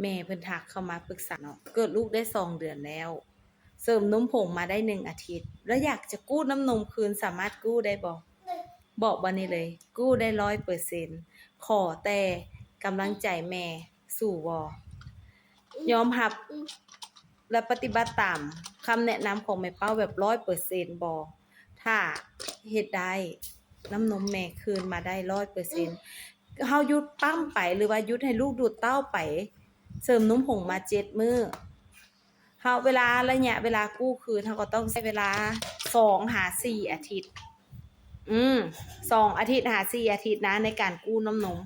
แม่เพิ่นทักเข้ามาปรึกษาเนาะเกิดลูกได้2 เดือนแล้วเสริมนมผงมาได้1 อาทิตย์แล้วอยากจะกู้น้ำนมคืนสามารถกู้ได้บ่บอกบ่นี้เลยกู้ได้100%ขอแต่กำลังใจแม่สู้บ่ยอมรับและปฏิบัติตามคำแนะนำของแม่เป้าแบบ100%บ่ถ้าเฮ็ดได้น้ำนมแม่คืนมาได้100%เฮาหยุดปั๊มไปหรือว่าหยุดให้ลูกดูดเต้าไปเสริมนมผงมา7 มื้อเฮาระยะเวลากู้คืนเฮาก็ต้องใช้เวลา2 หา 4 อาทิตย์2 อาทิตย์หา 4 อาทิตย์นะในการกู้น้ำนม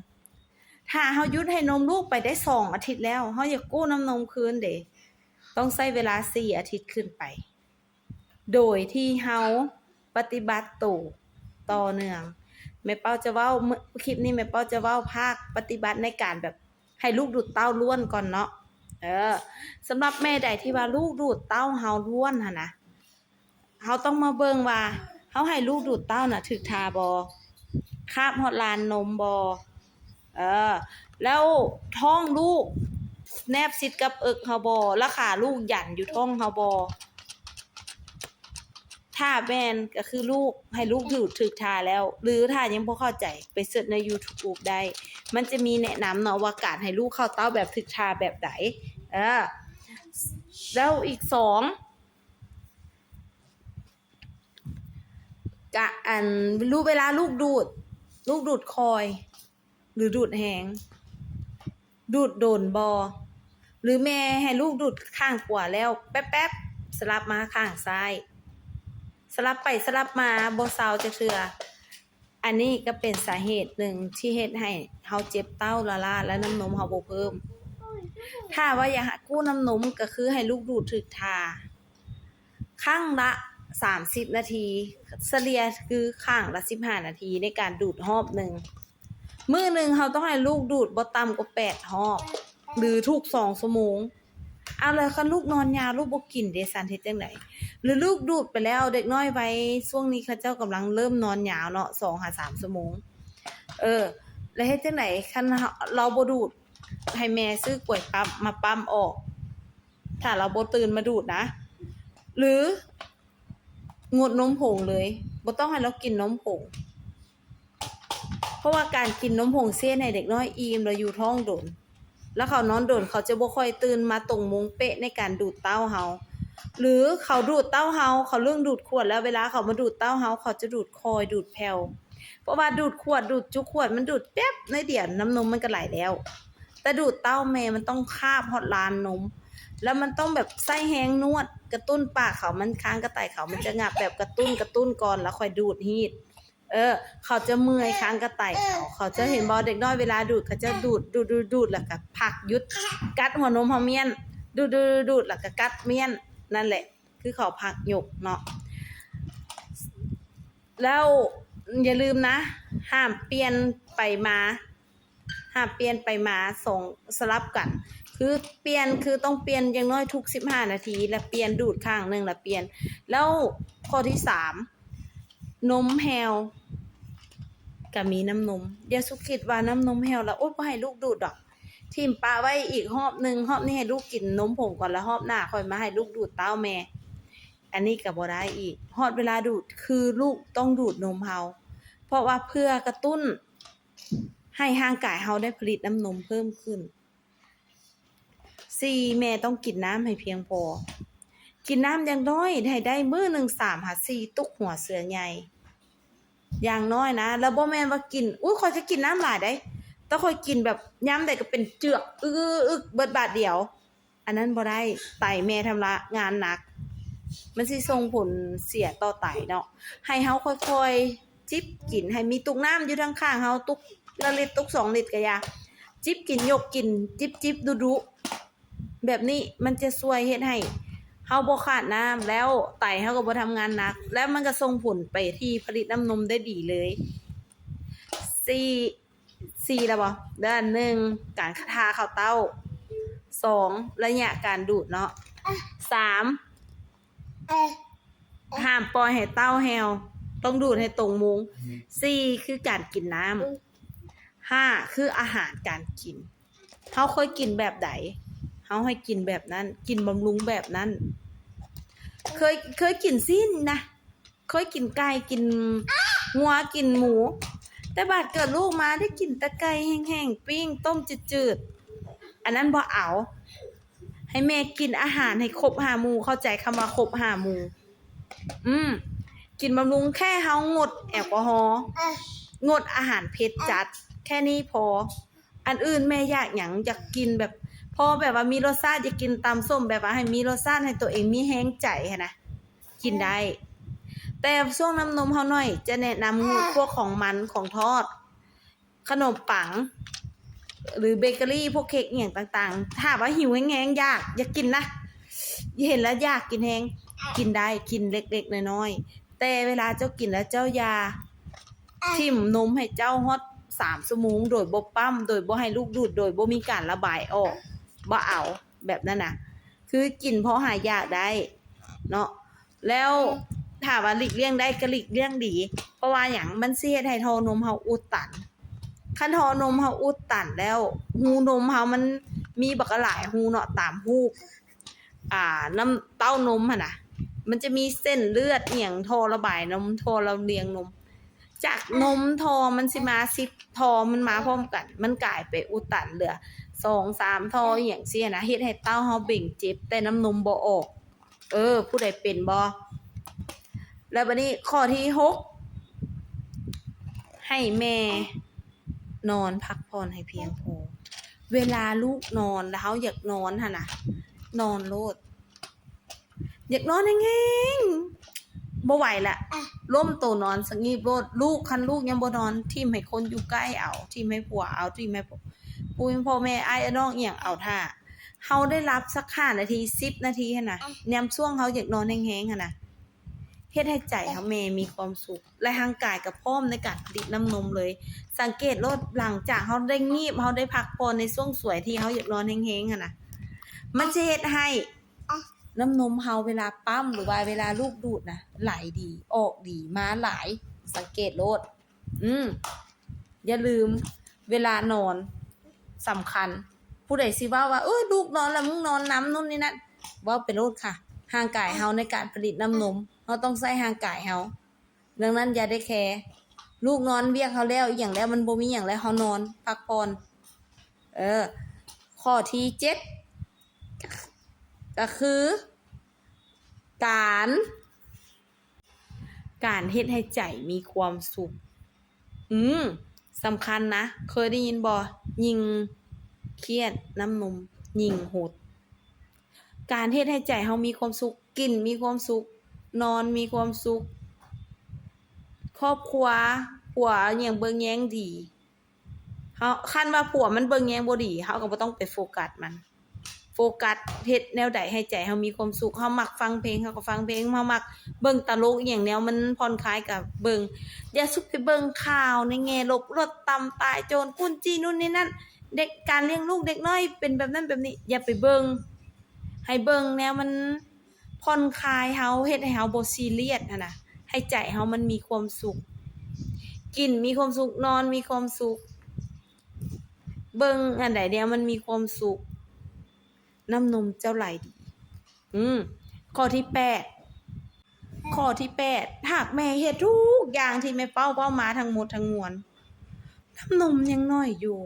ถ้าเฮาหยุดให้นมลูกไปได้2 อาทิตย์แล้วเฮาอยากกู้น้ำนมคืนเด้ต้องใช้เวลา4 อาทิตย์ขึ้นไปโดยที่เฮาปฏิบัติตัวต่อเนื่องแม่เป้าจะเว้าคลิปนี้แม่เป้าจะเว้าภาคปฏิบัติในการแบบให้ลูกดูดเต้าล้วนก่อนเนาะสำหรับแม่ใดที่ว่าลูกดูดเต้าเฮาล้วนหั่นนะเฮาต้องมาเบิ่งว่าเฮาให้ลูกดูดเต้าน่ะถูกท่าบ่คาบฮอดลานนมบ่แล้วท้องลูกแนบชิดกับเอิกเฮาบ่แล้วขาลูกหยันอยู่ท้องเฮาบ่ถ้าแม่นก็คือลูกให้ลูกดูดถูกท่าแล้วหรือถ้ายังบ่เข้าใจไปเสิร์ชใน YouTube ได้มันจะมีแนะนำเนาะว่าการให้ลูกเข้าเต้าแบบถูกท่าแบบใดแล้วอีก2กะรู้เวลาลูกดูดคอยหรือดูดแหงดูดโดนบ่หรือแม่ให้ลูกดูดข้างขวาแล้วแป๊บๆสลับมาข้างซ้ายสลับไปสลับมาบ่เซาจักเทื่ออันนี้ก็เป็นสาเหตุหนึ่งที่เฮ็ดให้เฮาเจ็บเต้าละล่าและน้ำนมเฮาบ่เพิ่มถ้าว่าอยากกู้น้ำนมก็คือให้ลูกดูดถูกท่าครั้งละ30 นาทีเฉลี่ยคือข้างละ15 นาทีในการดูดรอบหนึ่งมื้อหนึ่งเฮาต้องให้ลูกดูดบ่ต่ำกว่า8 รอบหรือทุก2 ชั่วโมงเอาเลยคันลูกนอนยาวลูกบ่กินเดะซันเฮ็ดจังได๋หรือลูกดูดไปแล้วเด็กน้อยวัยช่วงนี้เขาเจ้ากำลังเริ่มนอนยาวเนาะ2 หา 3 ชั่วโมงแล้วเฮ็ดจังได๋คันเราบ่ดูดให้แม่ซื้อกล้วยปั๊มมาปั๊มออกถ้าเราบ่ตื่นมาดูดนะหรืองดนมผงเลยบ่ต้องให้เรากินนมผงเพราะว่าการกินนมผงเสียให้เด็กน้อยอิ่มแล้วอยู่ท้องโดนแล้วเขานอนโดนเขาจะบ่ค่อยตื่นมาตรงมุงเป๊ะในการดูดเต้าเฮาหรือเขาดูดเต้าเฮาเขาเรื่องดูดขวดแล้วเวลาเขามาดูดเต้าเฮาเขาจะดูดคอยดูดแผ่วเพราะว่าดูดขวดดูดจุกขวดมันดูดแป๊บในเดียวน้ำนมมันก็ไหลแล้วแต่ดูดเต้าแม่มันต้องคาบฮอดลานนมแล้วมันต้องแบบไส้แห้งนวดกระตุ้นปากเขามันค้างกระต่ายเขามันจะงับแบบกระตุ้นก่อนแล้วค่อยดูดฮีดเขาจะเมื่อยค้างกระต่ายเขาจะเห็นบ่เด็กน้อยเวลาดูดเขาจะดูดแล้วก็พักหยุดกัดหัวนมเฮาเมียนดูดแล้วก็กัดเมียนนั่นแหละคือเขาพักหยกเนาะแล้วอย่าลืมนะห้ามเปลี่ยนไปมาส่งสลับกันคือเปลี่ยนคือต้องเปลี่ยนอย่างน้อยทุก15 นาทีแล้วเปลี่ยนดูดข้างนึงแล้วเปลี่ยนแล้วข้อที่3นมแฮวก็มีน้ำนมอย่าสุคิดว่าน้ำนมแฮวแล้วโอ๊ยบ่ให้ลูกดูดดอกทิ่มปะไว้อีกรอบนึงรอบนี้ให้ลูกกินนมผงก่อนแล้วรอบหน้าค่อยมาให้ลูกดูดเต้าแม่อันนี้ก็บ่ได้อีกฮอดเวลาดูดคือลูกต้องดูดนมเฮาเพราะว่าเพื่อกระตุ้นให้ร่างกายเฮาได้ผลิตน้ำนมเพิ่มขึ้น4แม่ต้องกินน้ำให้เพียงพอกินน้ำอย่างน้อยให้ได้มื้อนึง3 หา 4 ตุกหัวเสือใหญ่อย่างน้อยนะแล้วบ่แม่นว่ากินข้อยจะกินน้ำหลายได้แต่ข้อยกินแบบยามใดก็เป็นเจือกอึกเบิดบาดเดียวอันนั้นบ่ได้ไตแม่ทำละงานหนักมันสิส่งผลเสียต่อไตเนาะให้เฮาค่อยๆจิบกินให้มีตุกน้ำอยู่ข้างๆเฮาตุกละลิตรตุก2 ลิตรก็อย่าจิบกินยกกินจิบดุๆแบบนี้มันจะช่วยเฮ็ดให้เฮาบ่ขาดน้ำแล้วไตเฮาก็บ่ทำงานหนักแล้วมันก็ส่งผลไปที่ผลิตน้ำนมได้ดีเลย4แล้วบ่ด้าน1การทาเข้าเต้า2ระยะการดูดเนาะ3ห้ามปล่อยให้เต้าแฮวต้องดูดให้ตรงมุง4คือการกินน้ำ5คืออาหารการกิน เฮาเคยกินแบบใดเฮาให้กินแบบนั้นกินบำรุงแบบนั้นเคยกินสิ้นนะเคยกินไก่กินงัวกินหมูแต่บาดเกิดลูกมาได้กินแต่ไก่แห้งๆปิ้งต้มจืดๆอันนั้นบ่เอาให้แม่กินอาหารให้ครบ5หมู่เข้าใจคำว่าครบ5หมู่กินบำรุงแค่เฮางดแอลกอฮอล์งดอาหารเผ็ดจัดแค่นี้พออันอื่นแม่อยากหยังอยากกินแบบพอแบบว่ามีรสชาติอยากกินตำส้มแบบว่าให้มีรสชาติให้ตัวเองมีแห้งใจหั่นนะกินได้แต่ช่วงน้ำนมเฮาหน่อยจะแนะนำงดพวกของมันของทอดขนมปังหรือเบเกอรี่พวกเค้กอหย่างต่างๆถ้าว่าหิวแห้งๆอยากกินนะเห็นแล้วอยากกินแห้งกินได้กินเล็กๆน้อยๆแต่เวลาเจ้ากินแล้วเจ้าอย่าทิ่มนมให้เจ้าฮอด3 ชั่วโมงโดยบ่ปั๊มโดยบ่ให้ลูกดูดโดยบ่มีการระบายออกบ่เอาแบบนั้นน่ะคือกินเพราะหายากได้เนาะแล้วถ้าว่าหลีกเลี่ยงได้ก็หลีกเลี่ยงดีเพราะว่าหยังมันสิเฮ็ดให้ท่อนมเฮาอุดตันคันท่อนมเฮาอุดตันแล้วหูนมเฮามันมีบักหลายหูเนาะตามหูน้ำเต้านมหั่นน่ะมันจะมีเส้นเลือดอีหยังท่อระบายนมท่อลำเลียงนมจากนมท่อมันสิมา10ท่อมันมาพร้อมกันมันกลายไปอุดตันเหลือ2-3ท่ออีหยังซี้นะเฮ็ดให้เต้าเฮาเบ่งเจ็บแต่น้ำนมบ่ออกผู้ใดเป็นบ่แล้วบัดนี้ข้อที่6ให้แม่นอนพักผ่อนให้เพียงพอเวลาลูกนอนแล้วเฮาอยากนอนหั่นน่ะนอนโลดอยากนอนแฮงๆบ่ไหวละล้มโตนอนสงีบโลดลูกคันลูกยังบ่นอนทิ่มให้คนอยู่ใกล้เอาทิ่มให้ผัวเอาทิ่มให้พ่อแม่อ้ายน้องอีหยังเอาท่าเฮาได้รับสัก5 นาที10 นาทีหั่นน่ะยามช่วงเฮาอยากนอนแฮงๆหั่นน่ะเฮ็ดให้ใจเฮาแม่มีความสุขและร่างกายก็พร้อมในการผลิตน้ำนมเลยสังเกตโลดหลังจากเฮาได้งีบเฮาได้พักผ่อนในช่วงสวยที่เฮาอยากนอนแฮงๆหั่นน่ะมันสิเฮ็ดให้น้ำนมเฮาเวลาปั๊มหรือว่าเวลาลูกดูดนะไหลดีออกดีมาหลายสังเกตโลดอย่าลืมเวลานอนสำคัญผู้ใดสิว่าลูกนอนแล้วมึงนอนน้ำนู่นนี่นั่นว่าไปโลดค่ะร่างกายเฮาในการผลิตน้ำนมเฮาต้องใช้ร่างกายเฮาดังนั้นอย่าได้แคร์ลูกนอนเวียกเฮาแล้วอีหยังแล้วมันบ่มีหยังแล้วเฮานอนพักผ่อนข้อที่7ก็คือการเฮ็ดให้ใจมีความสุขสำคัญนะเคยได้ยินบ่ยิ่งเครียดน้ำนมยิ่งหดการเฮ็ดให้ใจเฮามีความสุขกินมีความสุขนอนมีความสุขครอบครัวผัวอิหยังเบิ่งแยงดีเฮาคันว่าผัวมันเบิ่งแยงบ่ดีเฮาก็บ่ต้องไปโฟกัสมันโฟกัสเฮ็ดแนวใดให้ใจเฮามีความสุขเฮามักฟังเพลงเฮาก็ฟังเพลงเฮามักเบิ่งตลกอีหยังแนวมันผ่อนคลายก็เบิ่งอย่าสุกไปเบิ่งข่าวในแง่ลบรถต่ำตายโจรปุ้นจี้นู่นนี่นั่นเด็กการเลี้ยงลูกเด็กน้อยเป็นแบบนั้นแบบนี้อย่าไปเบิ่งให้เบิ่งแนวมันผ่อนคลายเฮาเฮ็ดให้เฮาบ่ซีเรียสหั่นน่ะให้ใจเฮามันมีความสุขกินมีความสุขนอนมีความสุขเบิ่งอันใดเดียวมันมีความสุขน้ำนมเจ้าไหลดีข้อที่8หากแม่เฮ็ดทุกอย่างที่แม่เป้ามาทั้งหมดทั้งมวลน้ำนมยังน้อยอยู่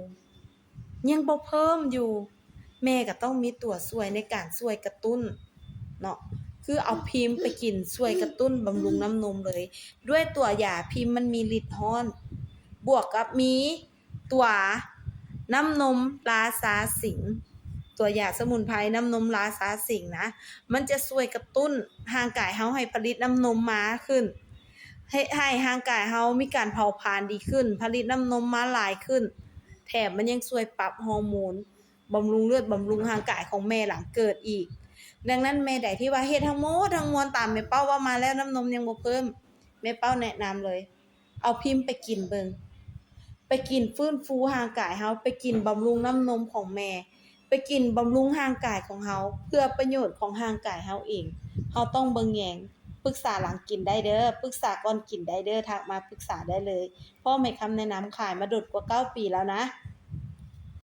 ยังบ่เพิ่มอยู่แม่ก็ต้องมีตัวช่วยในการช่วยกระตุ้นเนาะคือเอาพิมพ์ไปกินช่วยกระตุ้นบำรุงน้ำนมเลยด้วยตัวยาพิมพ์มันมีฤทธิ์ฮ้อนบวกกับมีตัวน้ำนมราชาสิงห์ตัวยาสมุนไพรน้ำนมราชาสิงห์นะมันจะช่วยกระตุ้นร่างกายเฮาให้ผลิตน้ำนมมาขึ้นให้ร่างกายเฮามีการเผาผลาญดีขึ้นผลิตน้ำนมมาหลายขึ้นแถมมันยังช่วยปรับฮอร์โมนบำรุงเลือดบำรุงร่างกายของแม่หลังเกิดอีกดังนั้นแม่ใดที่ว่าเฮ็ดทั้งหมดทั้งมวลตามแม่เป้าว่ามาแล้วน้ำนมยังบ่เพิ่มแม่เป้าแนะนำเลยเอาพิมพ์ไปกินเบิ่งไปกินฟื้นฟูร่างกายเฮาไปกินบำรุงน้ำนมของแม่ไปกินบำรุงร่างกายของเฮาเพื่อประโยชน์ของร่างกายเฮาเองเฮาต้องเบิ่งแยงปรึกษาหลังกินได้เด้อปรึกษาก่อนกินได้เด้อทักมาปรึกษาได้เลยพ่อแม่คำแนะนำขายมาโดดกว่า9 ปีแล้วนะ